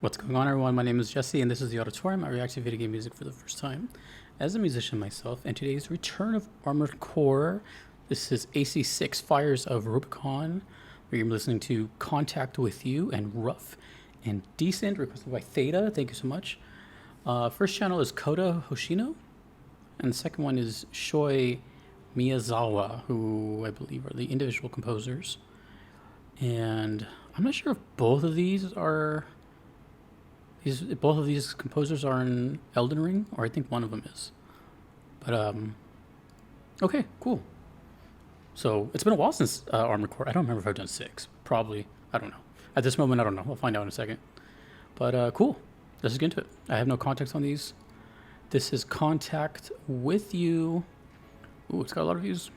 What's going on, everyone? My name is Jesse, and this is the Auditorium. I react to video game music for the first time as a musician myself, and today's Return of Armored Core. This is AC6 Fires of Rubicon. We're listening to Contact With You and Rough and Decent, requested by Theta. Thank you so much. First channel is Kota Hoshino, and the second one is Shoi Miyazawa, who I believe are the individual composers. And I'm not sure if both of these composers are in Elden Ring, or I think one of them is. But okay, cool. So it's been a while since Armored Core. I don't remember if I've done 6. Probably. I don't know. At this moment, I don't know. I'll find out in a second. But cool. Let's get into it. I have no context on these. This is Contact With You. Ooh, it's got a lot of views.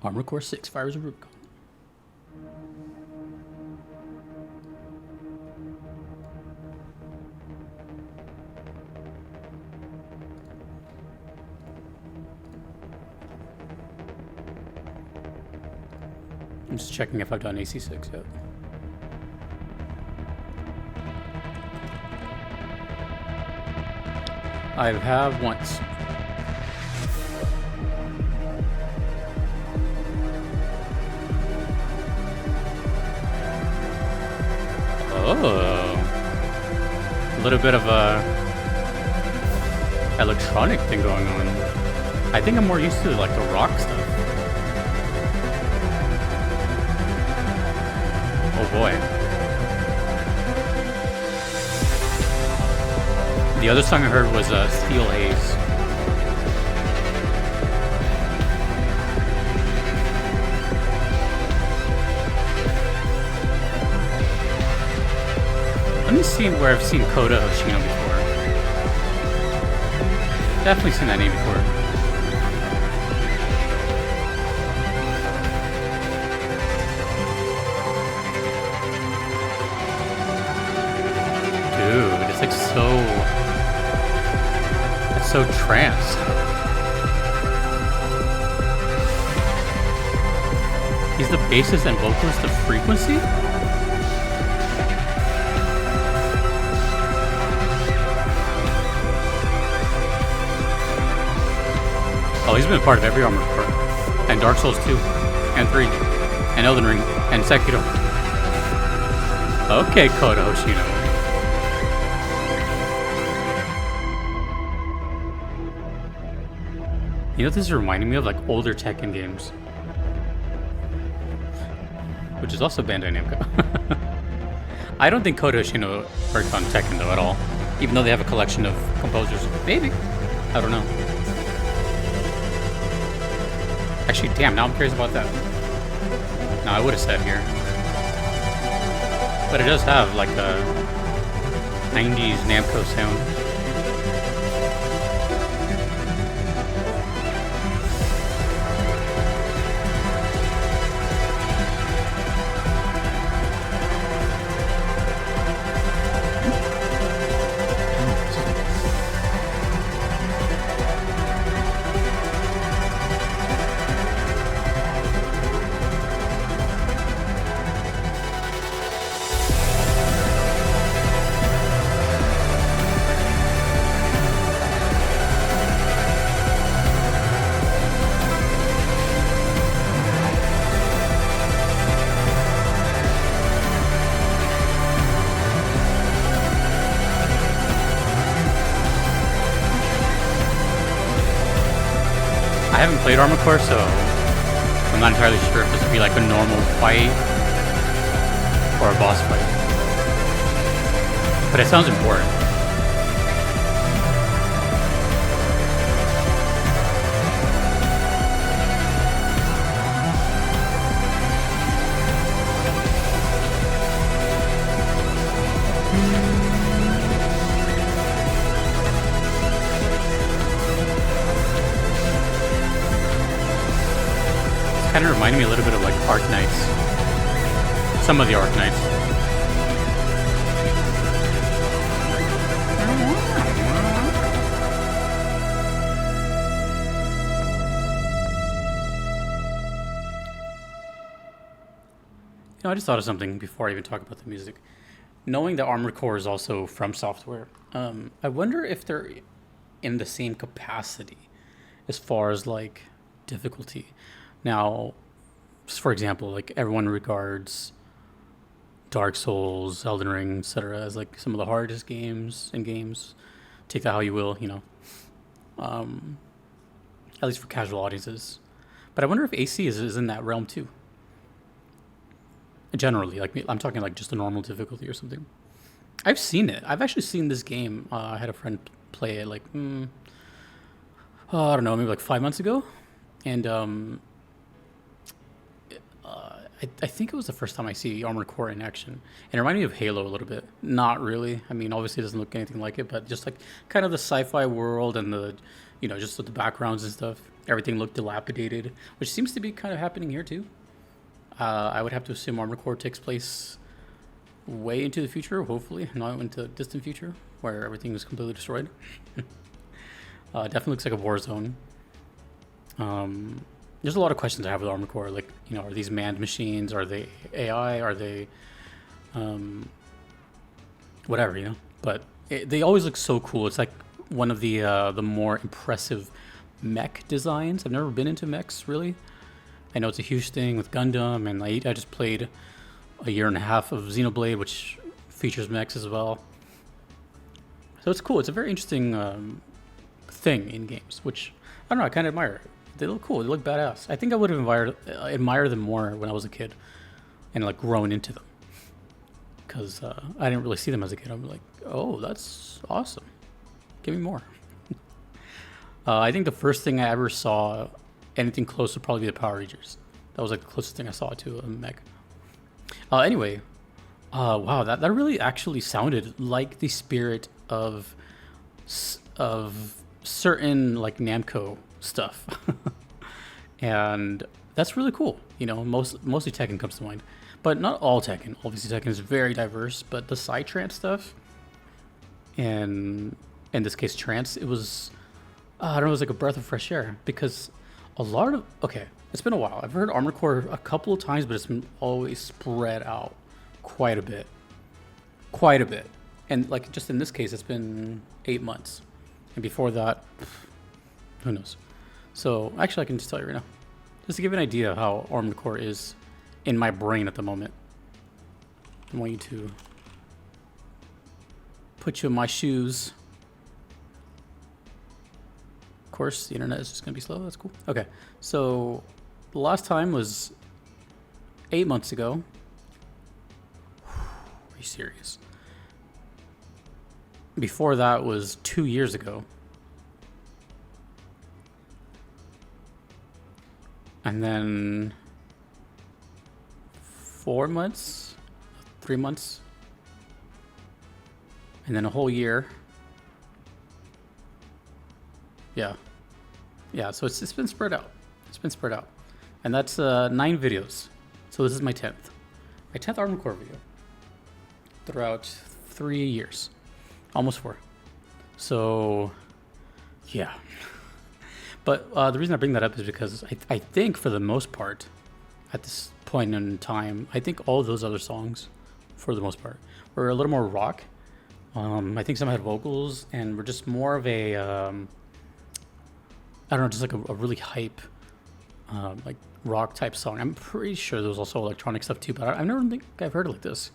Armored Core 6, Fires of Rubicon. I'm just checking if I've done AC6 yet. I have once. Oh, a little bit of a electronic thing going on. I think I'm more used to like the rock stuff. Oh boy. The other song I heard was Steel Haze. Let me see where I've seen Kota Hoshino before. Definitely seen that name before. Dude, it's like it's so trance. He's the bassist and vocalist of Frequency? Oh, he's been a part of every Armored Core. And Dark Souls 2. And 3. And Elden Ring. And Sekiro. Okay, Kota Hoshino. You know what this is reminding me of? Like older Tekken games. Which is also Bandai Namco. I don't think Kota Hoshino worked on Tekken though at all. Even though they have a collection of composers. Maybe. I don't know. Actually, damn, now I'm curious about that. No, I would have said here. But it does have like a 90s Namco sound. I haven't played Armored Core, so I'm not entirely sure if this would be like a normal fight or a boss fight. But it sounds important. Kind of reminded me a little bit of like Arc Knights. Some of the Arc Knights. You know, I just thought of something before I even talk about the music. knowing that Armored Core is also from software, I wonder if they're in the same capacity as far as like difficulty. Now, for example, like everyone regards Dark Souls, Elden Ring, etc., as like some of the hardest games in games. Take that how you will, um, at least for casual audiences. But I wonder if AC is in that realm too. Generally, like I'm talking like just a normal difficulty or something. I've seen it. I've actually seen this game. I had a friend play it like, I don't know, maybe like 5 months ago. And I think it was the first time I see Armored Core in action. And it reminded me of Halo a little bit. Not really. I mean, obviously it doesn't look anything like it, but just like kind of the sci-fi world and just the backgrounds and stuff. Everything looked dilapidated, which seems to be kind of happening here too. I would have to assume Armored Core takes place way into the future, hopefully, not into the distant future, where everything is completely destroyed. Definitely looks like a war zone. There's a lot of questions I have with Armored Core. Like, are these manned machines? Are they AI? Are they, whatever? But they always look so cool. It's like one of the more impressive mech designs. I've never been into mechs really. I know it's a huge thing with Gundam, and I just played a year and a half of Xenoblade, which features mechs as well. So it's cool. It's a very interesting thing in games, which I don't know. I kind of admire. They look cool. They look badass. I think I would have admired them more when I was a kid, and like grown into them, because I didn't really see them as a kid. I'm like, oh, that's awesome. Give me more. I think the first thing I ever saw, anything close, would probably be the Power Rangers. That was like the closest thing I saw to a mech. Anyway, wow, that really actually sounded like the spirit of certain like Namco stuff. And that's really cool. Mostly Tekken comes to mind, but not all Tekken. Obviously Tekken is very diverse, but the Psytrance stuff, and in this case Trance, it was I don't know, it was like a breath of fresh air, because it's been a while. I've heard Armored Core a couple of times, but it's been always spread out quite a bit. And like just in this case, it's been 8 months, and before that, who knows. So actually I can just tell you right now, just to give you an idea of how Armored Core is in my brain at the moment. I want you to put you in my shoes. Of course, the internet is just gonna be slow. That's cool. Okay, so the last time was 8 months ago. Are you serious? Before that was 2 years ago. And then 4 months, 3 months, and then a whole year. Yeah, so it's been spread out. And that's 9 videos. So this is my 10th. My 10th Armored Core video throughout 3 years. Almost 4. So, yeah. But the reason I bring that up is because I think for the most part, at this point in time, I think all those other songs, for the most part, were a little more rock. I think some had vocals and were just more of a, I don't know, just like a really hype, like rock type song. I'm pretty sure there was also electronic stuff too, but I never think I've heard it like this.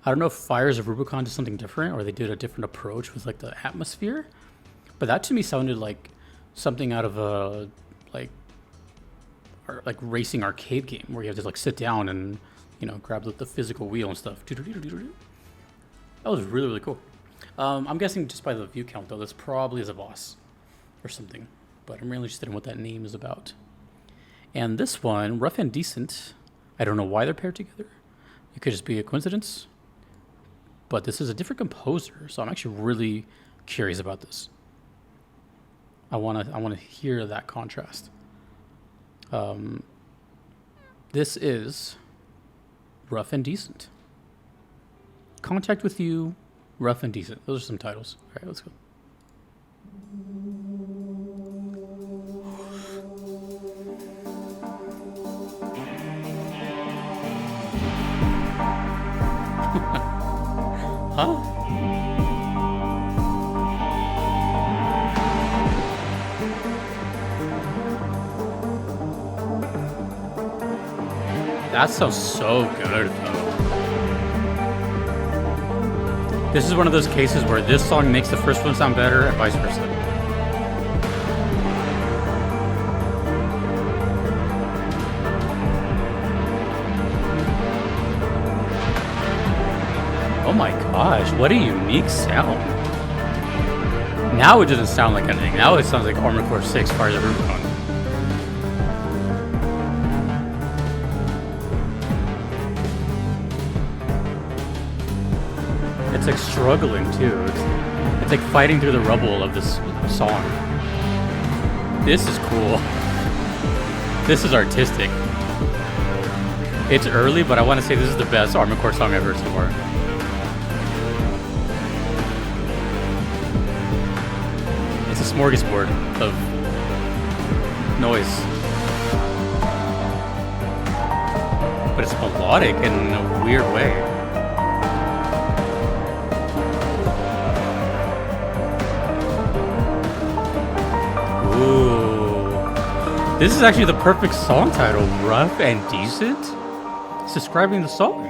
I don't know if Fires of Rubicon did something different, or they did a different approach with like the atmosphere, but that to me sounded like something out of a like racing arcade game where you have to like sit down and grab the physical wheel and stuff. That was really, really cool. I'm guessing just by the view count though, this probably is a boss or something, but I'm really interested in what that name is about. And this one, Rough and Decent, I don't know why they're paired together. It could just be a coincidence, but this is a different composer, so I'm actually really curious about this. I want to hear that contrast. This is Rough and Decent. Contact with You, Rough and Decent. Those are some titles. All right, let's go. That sounds so good, though. This is one of those cases where this song makes the first one sound better and vice versa. Oh my gosh, what a unique sound. Now it doesn't sound like anything. Now it sounds like Armored Core 6 Fires of Rubicon. It's like struggling too. It's like fighting through the rubble of this song. This is cool. This is artistic. It's early, but I want to say this is the best Armored Core song I've heard so far. It's a smorgasbord of noise. But it's melodic in a weird way. Ooh. This is actually the perfect song title, Rough and Decent. It's describing the song.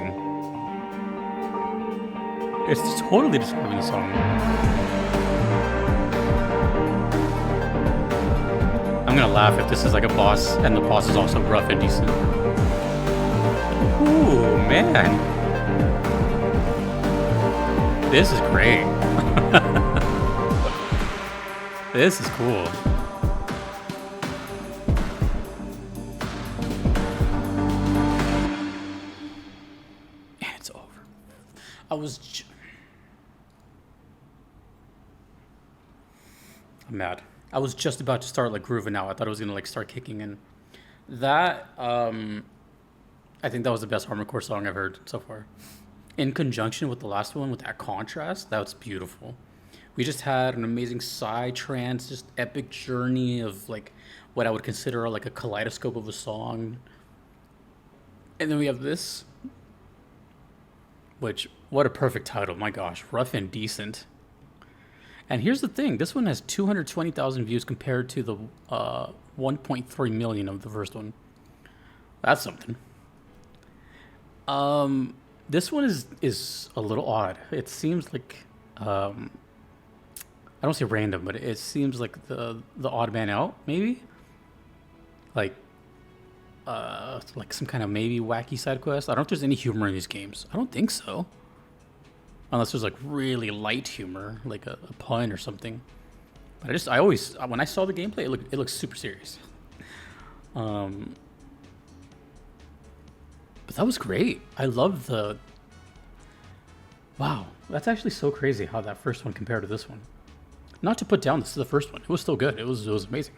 It's totally describing the song. I'm gonna laugh if this is like a boss and the boss is also rough and decent. Ooh, man. This is great. This is cool. And it's over. I'm mad. I was just about to start like grooving out. I thought it was gonna like start kicking in. That I think that was the best Armored Core song I've heard so far. In conjunction with the last one, with that contrast, that was beautiful. We just had an amazing psy-trance, just epic journey of like what I would consider like a kaleidoscope of a song. And then we have this, which, what a perfect title, my gosh, Rough and Decent. And here's the thing, this one has 220,000 views compared to the 1.3 million of the first one. That's something. This one is a little odd. It seems like, I don't say random, but it seems like the odd man out, maybe? Like some kind of maybe wacky side quest. I don't know if there's any humor in these games. I don't think so. Unless there's like really light humor, like a pun or something. But I always, when I saw the gameplay, it looked super serious. But that was great. I love the, wow, that's actually so crazy how that first one compared to this one. Not to put down this is the first one. It was still good. It was amazing.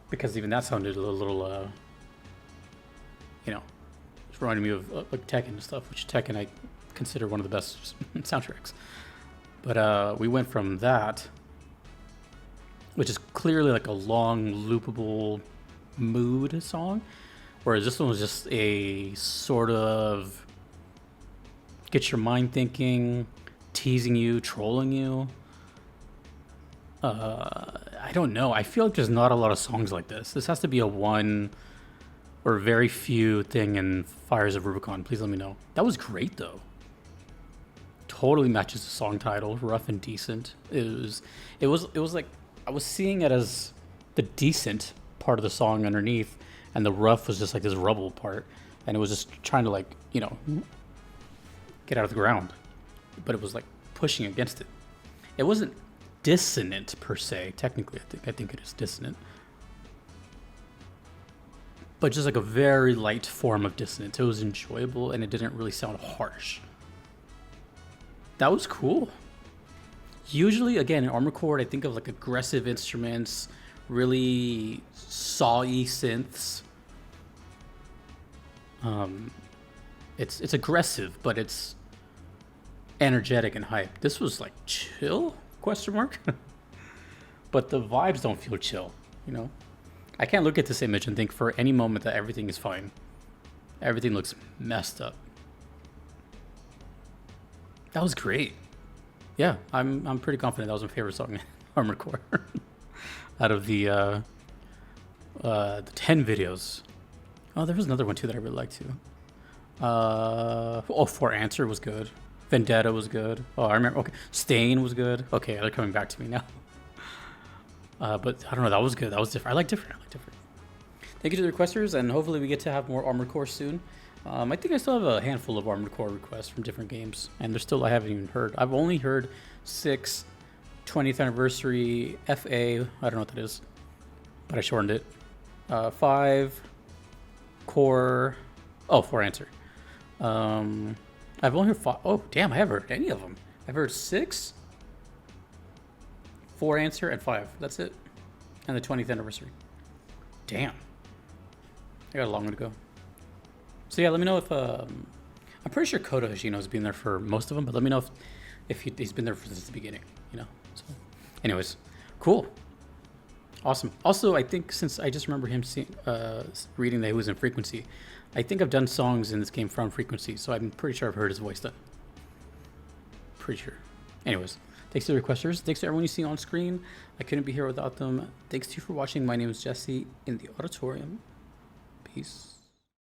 Because even that sounded a little, it's reminding me of like Tekken and stuff, which Tekken I consider one of the best soundtracks. But we went from that, which is clearly like a long, loopable mood song, whereas this one was just a sort of get your mind thinking, teasing you, trolling you. I don't know. I feel like there's not a lot of songs like this. This has to be a one or very few thing in Fires of Rubicon. Please let me know. That was great though. Totally matches the song title, Rough and Decent. It was like I was seeing it as the decent part of the song underneath, and the rough was just like this rubble part, and it was just trying to like get out of the ground, but it was like pushing against it. It wasn't dissonant per se. Technically, I think it is dissonant, but just like a very light form of dissonance. It was enjoyable, and it didn't really sound harsh. That was cool. Usually, again, in Armored Core, I think of like aggressive instruments, really sawy synths. It's aggressive, but it's energetic and hype. This was like chill? Question mark. But the vibes don't feel chill. I can't look at this image and think for any moment that everything is fine. Everything looks messed up. That was great. Yeah, I'm pretty confident that was my favorite song in Armored Core. Out of the 10 videos. Oh, there was another one too that I really liked too. For Answer was good. Vendetta was good. Oh, I remember. Okay, Stain was good. Okay, they're coming back to me now. But I don't know. That was good. That was different. I like different. Thank you to the requesters, and hopefully we get to have more Armored Core soon. I think I still have a handful of Armored Core requests from different games, and there's still I haven't even heard. I've only heard 6, 20th anniversary, FA. I don't know what that is, but I shortened it. 5, Core. Oh, 4 Answer. I've only heard 5. Oh, damn! I haven't heard any of them. I've heard 6, 4 Answer, and 5. That's it. And the 20th anniversary. Damn. I got a long one to go. So yeah, let me know if I'm pretty sure Koto Hashino's been there for most of them, but let me know if he's been there since the beginning. You know. So, anyways, cool, awesome. Also, I think since I just remember him reading that he was in Frequency, I think I've done songs in this game from Frequency, so I'm pretty sure I've heard his voice done. Pretty sure. Anyways, thanks to the requesters. Thanks to everyone you see on screen. I couldn't be here without them. Thanks to you for watching. My name is Jesse in the auditorium. Peace.